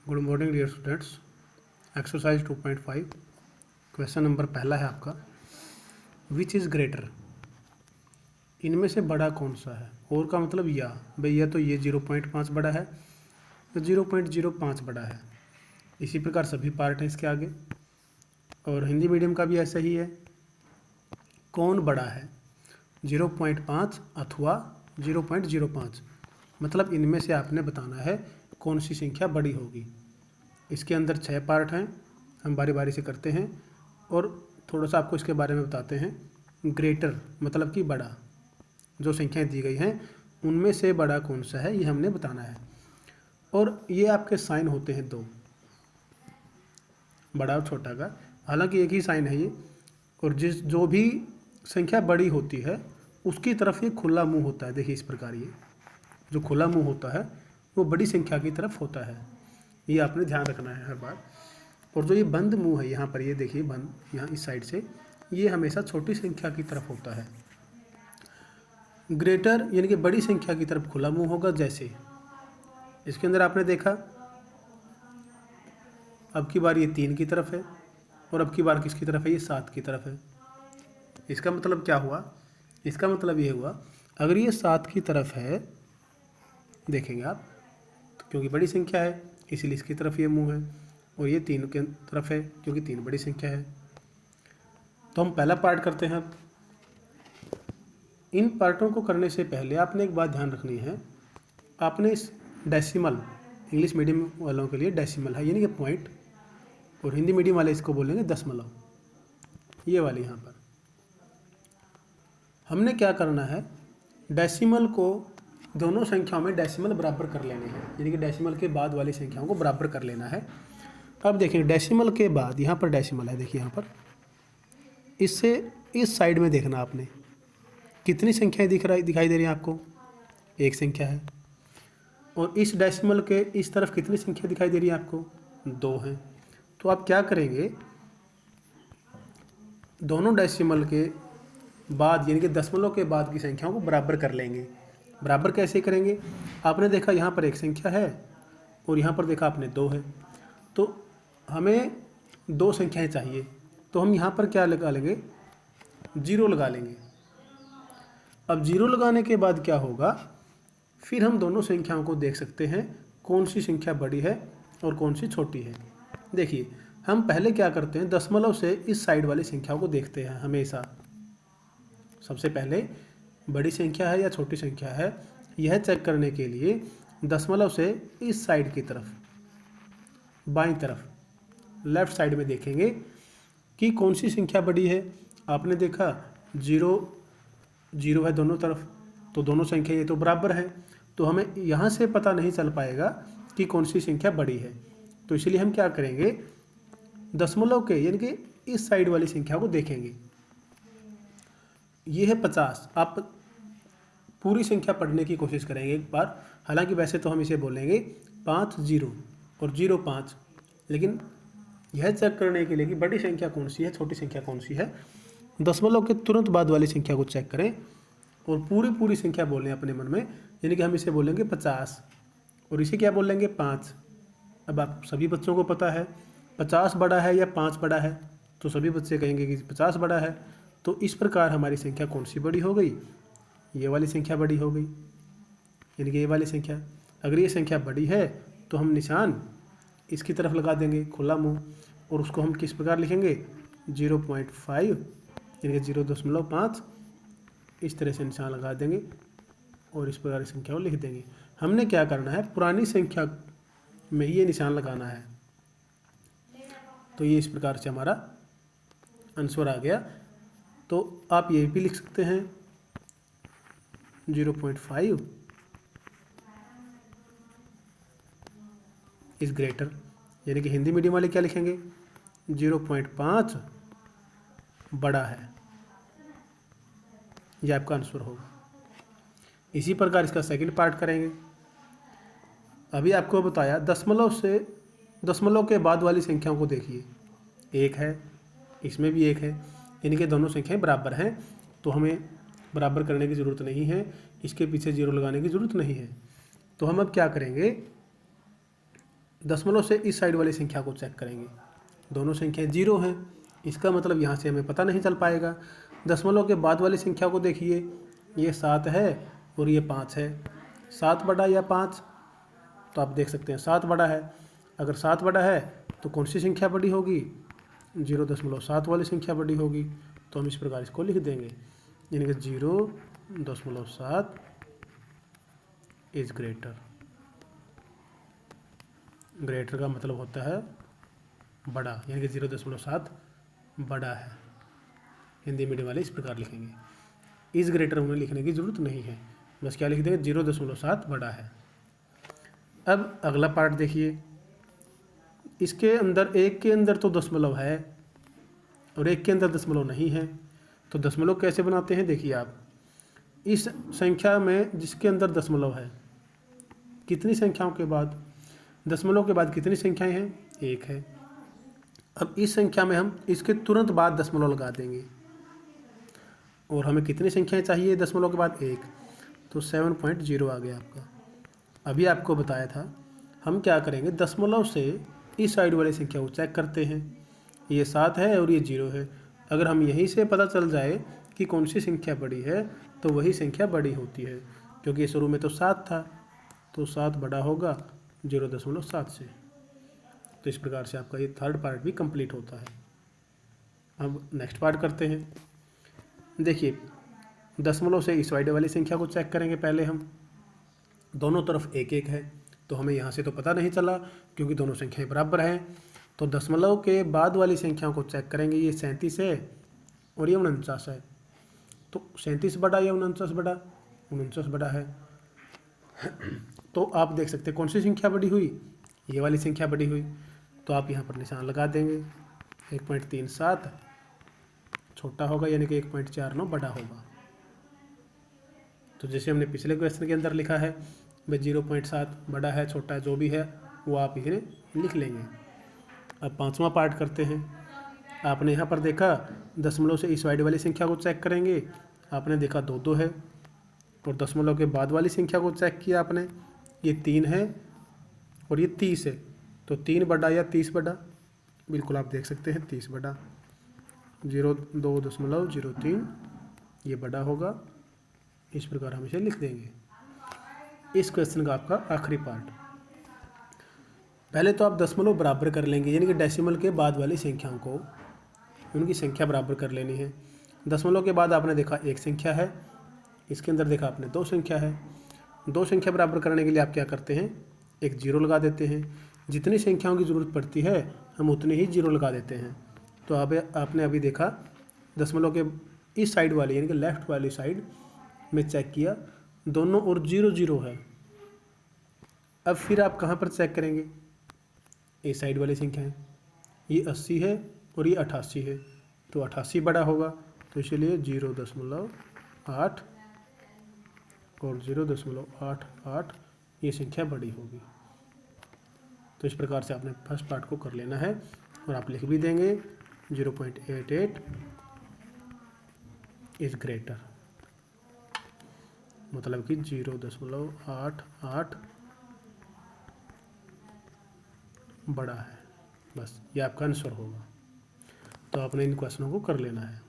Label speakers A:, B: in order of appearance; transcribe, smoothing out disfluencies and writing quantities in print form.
A: Good morning dear students. Exercise 2.5 question number पहला है आपका, विच इज़ ग्रेटर, इनमें से बड़ा कौन सा है। और का मतलब या, भाई या तो ये 0.5 बड़ा है तो 0.05 बड़ा है। इसी प्रकार सभी पार्ट हैं इसके आगे। और हिंदी मीडियम का भी ऐसा ही है, कौन बड़ा है 0.5 अथवा 0.05, मतलब इनमें से आपने बताना है कौन सी संख्या बड़ी होगी। इसके अंदर 6 पार्ट हैं, हम बारी बारी से करते हैं और थोड़ा सा आपको इसके बारे में बताते हैं। ग्रेटर मतलब कि बड़ा, जो संख्याएं दी गई हैं उनमें से बड़ा कौन सा है ये हमने बताना है। और ये आपके साइन होते हैं दो, बड़ा और छोटा का, हालांकि एक ही साइन है ये। और जो भी संख्या बड़ी होती है उसकी तरफ ये खुला मुंह होता है। देखिए इस प्रकार ये जो खुला मुंह होता है वो बड़ी संख्या की तरफ होता है, ये आपने ध्यान रखना है हर बार। और जो ये बंद मुंह है यहाँ पर, ये देखिए बंद, यहाँ इस साइड से, ये हमेशा छोटी संख्या की तरफ होता है। ग्रेटर यानी कि बड़ी संख्या की तरफ खुला मुंह होगा। जैसे इसके अंदर आपने देखा, अब की बार ये 3 की तरफ है और अब की बार किसकी तरफ है, ये 7 की तरफ है। इसका मतलब क्या हुआ, इसका मतलब ये हुआ अगर ये 7 की तरफ है, देखेंगे आप, तो क्योंकि बड़ी संख्या है इसलिए इसकी तरफ ये मुंह है, और ये 3 की तरफ है क्योंकि 3 बड़ी संख्या है। तो हम पहला पार्ट करते हैं। अब इन पार्टों को करने से पहले आपने एक बात ध्यान रखनी है, आपने इस डेसिमल, इंग्लिश मीडियम वालों के लिए डेसिमल है यानी कि पॉइंट, और हिंदी मीडियम वाले इसको बोलेंगे दशमलव, ये वाली यहाँ पर हमने क्या करना है, डेसिमल को दोनों संख्याओं में डेसिमल बराबर कर लेने हैं, यानी कि डेसिमल के बाद वाली संख्याओं को बराबर कर लेना है। अब देखिए डेसिमल के बाद यहाँ पर डेसिमल है, देखिए यहाँ पर, इससे इस साइड में देखना आपने कितनी संख्याएं दिखाई दे रही हैं आपको, एक संख्या है। और इस डेसिमल के इस तरफ कितनी संख्या दिखाई दे रही है आपको, 2 हैं। तो आप क्या करेंगे, दोनों डेसिमल के बाद यानी कि दशमलव के बाद की संख्याओं को बराबर कर लेंगे। बराबर कैसे करेंगे, आपने देखा यहाँ पर एक संख्या है और यहाँ पर देखा आपने 2 है, तो हमें 2 संख्याएं चाहिए, तो हम यहाँ पर क्या लगा लेंगे, 0 लगा लेंगे। अब 0 लगाने के बाद क्या होगा, फिर हम दोनों संख्याओं को देख सकते हैं कौन सी संख्या बड़ी है और कौन सी छोटी है। देखिए हम पहले क्या करते हैं, दशमलव से इस साइड वाली संख्याओं को देखते हैं हमेशा। सबसे पहले बड़ी संख्या है या छोटी संख्या है यह चेक करने के लिए दशमलव से इस साइड की तरफ, बाईं तरफ लेफ्ट साइड में देखेंगे कि कौन सी संख्या बड़ी है। आपने देखा 0 0 है दोनों तरफ, तो दोनों संख्या ये तो बराबर है, तो हमें यहाँ से पता नहीं चल पाएगा कि कौन सी संख्या बड़ी है। तो इसलिए हम क्या करेंगे, दशमलव के यानी कि इस साइड वाली संख्या को देखेंगे। ये है 50, आप पूरी संख्या पढ़ने की कोशिश करेंगे एक बार। हालांकि वैसे तो हम इसे बोलेंगे 5 0 और 0 5, लेकिन यह चेक करने के लिए कि बड़ी संख्या कौन सी है छोटी संख्या कौन सी है, दशमलव के तुरंत बाद वाली संख्या को चेक करें और पूरी संख्या बोलें अपने मन में, यानी कि हम इसे बोलेंगे 50 और इसे क्या बोलेंगे 5। अब आप सभी बच्चों को पता है 50 बड़ा है या 5 बड़ा है, तो सभी बच्चे कहेंगे कि 50 बड़ा है। तो इस प्रकार हमारी संख्या कौन सी बड़ी हो गई, ये वाली संख्या बड़ी हो गई, यानी कि ये वाली संख्या। अगर ये संख्या बड़ी है तो हम निशान इसकी तरफ लगा देंगे खुला मुंह, और उसको हम किस प्रकार लिखेंगे, 0.5 यानी कि 0.5, इस तरह से निशान लगा देंगे और इस प्रकार की संख्या को लिख देंगे। हमने क्या करना है, पुरानी संख्या में ही ये निशान लगाना है। तो ये इस प्रकार से हमारा आंसर आ गया। तो आप ये भी लिख सकते हैं 0.5 इज ग्रेटर, यानी कि हिंदी मीडियम वाले क्या लिखेंगे, 0.5 बड़ा है, यह आपका आंसर होगा। इसी प्रकार इसका सेकंड पार्ट करेंगे। अभी आपको बताया दशमलव के बाद वाली संख्याओं को देखिए, 1 है, इसमें भी 1 है, यानी कि दोनों संख्याएं बराबर हैं, तो हमें बराबर करने की ज़रूरत नहीं है, इसके पीछे 0 लगाने की ज़रूरत नहीं है। तो हम अब क्या करेंगे, दशमलव से इस साइड वाली संख्या को चेक करेंगे, दोनों संख्याएं जीरो हैं, इसका मतलब यहाँ से हमें पता नहीं चल पाएगा। दशमलव के बाद वाली संख्या को देखिए, ये 7 है और ये 5 है, 7 बड़ा या 5, तो आप देख सकते हैं 7 बड़ा है। अगर 7 बड़ा है तो कौन सी संख्या बड़ी होगी, 0.7 वाली संख्या बड़ी होगी। तो हम इस प्रकार इसको लिख देंगे, यानी कि 0.7 इज ग्रेटर। ग्रेटर का मतलब होता है बड़ा, यानी कि 0.7 बड़ा है। हिंदी मीडियम वाले इस प्रकार लिखेंगे, इज ग्रेटर उन्हें लिखने की ज़रूरत नहीं है, बस क्या लिख देंगे 0.7 बड़ा है। अब अगला पार्ट देखिए, इसके अंदर एक के अंदर तो दशमलव है और एक के अंदर दशमलव नहीं है, तो दशमलव कैसे बनाते हैं देखिए आप। इस संख्या में जिसके अंदर दशमलव है, कितनी संख्याओं के बाद, दशमलव के बाद कितनी संख्याएं हैं, एक है। अब इस संख्या में हम इसके तुरंत बाद दशमलव लगा देंगे और हमें कितनी संख्याएं चाहिए दशमलव के बाद, एक, तो 7.0 आ गया आपका। अभी आपको बताया था हम क्या करेंगे, दशमलव से इस साइड वाली संख्या को चेक करते हैं, ये 7 है और ये 0 है। अगर हम यहीं से पता चल जाए कि कौन सी संख्या बड़ी है तो वही संख्या बड़ी होती है, क्योंकि शुरू में तो 7 था, तो 7 बड़ा होगा 0.7 से। तो इस प्रकार से आपका ये थर्ड पार्ट भी कंप्लीट होता है। अब नेक्स्ट पार्ट करते हैं। देखिए, दशमलव से इस साइड वाली संख्या को चेक करेंगे पहले हम, दोनों तरफ एक एक है, तो हमें यहाँ से तो पता नहीं चला क्योंकि दोनों संख्याएं बराबर हैं। तो दशमलव के बाद वाली संख्याओं को चेक करेंगे, ये 37 है और ये 49 है, तो 37 बड़ा या 49 बड़ा, 49 बड़ा है। तो आप देख सकते हैं कौन सी संख्या बड़ी हुई, ये वाली संख्या बड़ी हुई, तो आप यहाँ पर निशान लगा देंगे। 1.37 छोटा होगा, यानी कि 1.49 बड़ा होगा। तो जैसे हमने पिछले क्वेश्चन के अंदर लिखा है भाई 0.7 बड़ा है छोटा है, जो भी है वो आप इसे लिख लेंगे। अब पांचवा पार्ट करते हैं। आपने यहाँ पर देखा दशमलव से इस साइड वाली संख्या को चेक करेंगे, आपने देखा 2 है, और दशमलव के बाद वाली संख्या को चेक किया आपने, ये 3 है और ये 30 है, तो 3 बड़ा या 30 बड़ा, बिल्कुल आप देख सकते हैं 30 बड़ा, 2.03 ये बड़ा होगा। इस प्रकार हम इसे लिख देंगे। इस क्वेश्चन का आपका आखिरी पार्ट, पहले तो आप दशमलव बराबर कर लेंगे, यानी कि डेसिमल के बाद वाली संख्याओं को उनकी संख्या बराबर कर लेनी है। दशमलव के बाद आपने देखा एक संख्या है, इसके अंदर देखा आपने 2 संख्या है। 2 संख्या बराबर करने के लिए आप क्या करते हैं, एक 0 लगा देते हैं। जितनी संख्याओं की ज़रूरत पड़ती है हम उतनी ही 0 लगा देते हैं। तो आपने अभी देखा दशमलव के इस साइड वाली, यानी कि लेफ्ट वाली साइड में चेक किया, दोनों और 0 है। अब फिर आप कहाँ पर चेक करेंगे, इस साइड वाली संख्या है, ये 80 है और ये 88 है, तो 88 बड़ा होगा, तो इसलिए 0.8 और 0.88 ये संख्या बड़ी होगी। तो इस प्रकार से आपने फर्स्ट पार्ट को कर लेना है और आप लिख भी देंगे 0.88 इज ग्रेटर, मतलब कि 0.88 बड़ा है। बस ये आपका आंसर होगा। तो आपने इन क्वेश्चनों को कर लेना है।